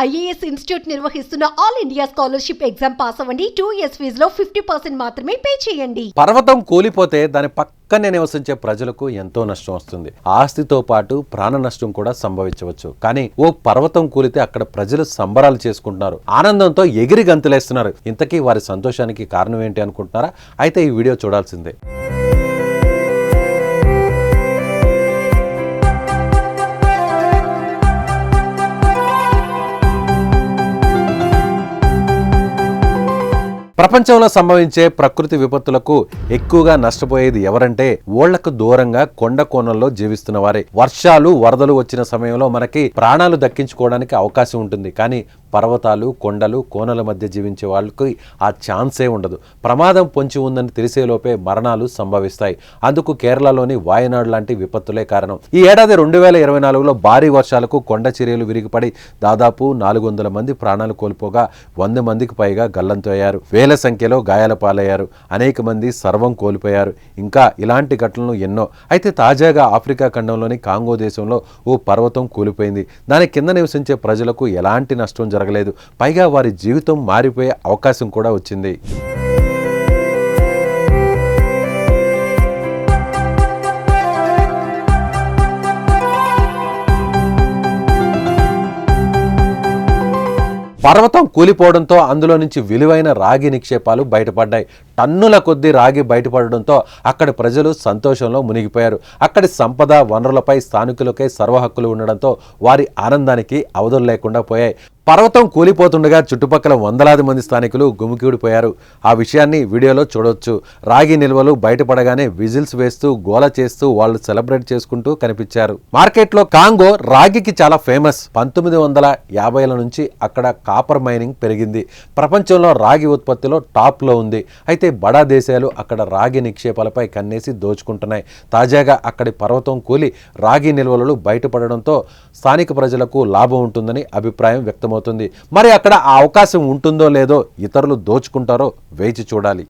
IAS institute నిర్వహిస్తున్న all India scholarship exam pass అవ్వండి. 2 years ఫీజులో 50% మాత్రమే పే చేయండి. పర్వతం కూలిపోతే దాని పక్కనే నివసించే ప్రజలకు ఎంతో నష్టం వస్తుంది. ఆస్తితో పాటు ప్రాణ నష్టం కూడా సంభవించవచ్చు. కానీ ఓ పర్వతం కూలితే అక్కడ ప్రజలు సంబరాలు చేసుకుంటున్నారు, ఆనందంతో ఎగిరి గంతులేస్తున్నారు. ఇంతకీ వారి సంతోషానికి కారణం ఏంటి అనుకుంటున్నారా? అయితే ఈ వీడియో చూడాల్సిందే. ప్రపంచంలో సంభవించే ప్రకృతి విపత్తులకు ఎక్కువగా నష్టపోయేది ఎవరంటే ఓళ్లకు దూరంగా కొండ కోణంలో జీవిస్తున్న వారే. వర్షాలు వరదలు వచ్చిన సమయంలో మనకి ప్రాణాలు దక్కించుకోవడానికి అవకాశం ఉంటుంది. కానీ పర్వతాలు కొండలు కోనల మధ్య జీవించే వాళ్ళకి ఆ ఛాన్సే ఉండదు. ప్రమాదం పొంచి ఉందని తెలిసేలోపే మరణాలు సంభవిస్తాయి. అందుకు కేరళలోని వాయనాడ్ లాంటి విపత్తులే కారణం. ఈ ఏడాది 2024లో భారీ వర్షాలకు కొండ చర్యలు విరిగిపడి దాదాపు 400 మంది ప్రాణాలు కోల్పోగా 100 మందికి పైగా గల్లంతయ్యారు. వేల సంఖ్యలో గాయాల పాలయ్యారు. అనేక మంది సర్వం కోల్పోయారు. ఇంకా ఇలాంటి ఘటనలు ఎన్నో. అయితే తాజాగా ఆఫ్రికా ఖండంలోని కాంగో దేశంలో ఓ పర్వతం కూలిపోయింది. దాని కింద నివసించే ప్రజలకు ఎలాంటి నష్టం జరగలేదు. పైగా వారి జీవితం మారిపోయే అవకాశం కూడా వచ్చింది. పర్వతం కూలిపోవడంతో అందులో నుంచి విలువైన రాగి నిక్షేపాలు బయటపడ్డాయి. టన్నుల కొద్దీ రాగి బయటపడడంతో అక్కడి ప్రజలు సంతోషంలో మునిగిపోయారు. అక్కడి సంపద వనరులపై స్థానికులకే సర్వ హక్కులు ఉండడంతో వారి ఆనందానికి అవధులు లేకుండా పోయాయి. పర్వతం కూలిపోతుండగా చుట్టుపక్కల వందలాది మంది స్థానికులు గుమికూడిపోయారు. ఆ విషయాన్ని వీడియోలో చూడొచ్చు. రాగి నిల్వలు బయటపడగానే విజిల్స్ వేస్తూ గోల చేస్తూ వాళ్ళు సెలబ్రేట్ చేసుకుంటూ కనిపించారు. మార్కెట్లో కాంగో రాగికి చాలా ఫేమస్. 1950ల నుంచి అక్కడ కాపర్ మైనింగ్ పెరిగింది. ప్రపంచంలో రాగి ఉత్పత్తిలో టాప్లో ఉంది. అయితే బడా దేశాలు అక్కడ రాగి నిక్షేపాలపై కన్నేసి దోచుకుంటున్నాయి. తాజాగా అక్కడి పర్వతం కూలి రాగి నిల్వలు బయటపడడంతో స్థానిక ప్రజలకు లాభం ఉంటుందని అభిప్రాయం వ్యక్తం. మరి అక్కడ ఆ అవకాశం ఉంటుందో లేదో, ఇతరులు దోచుకుంటారో వేచి చూడాలి.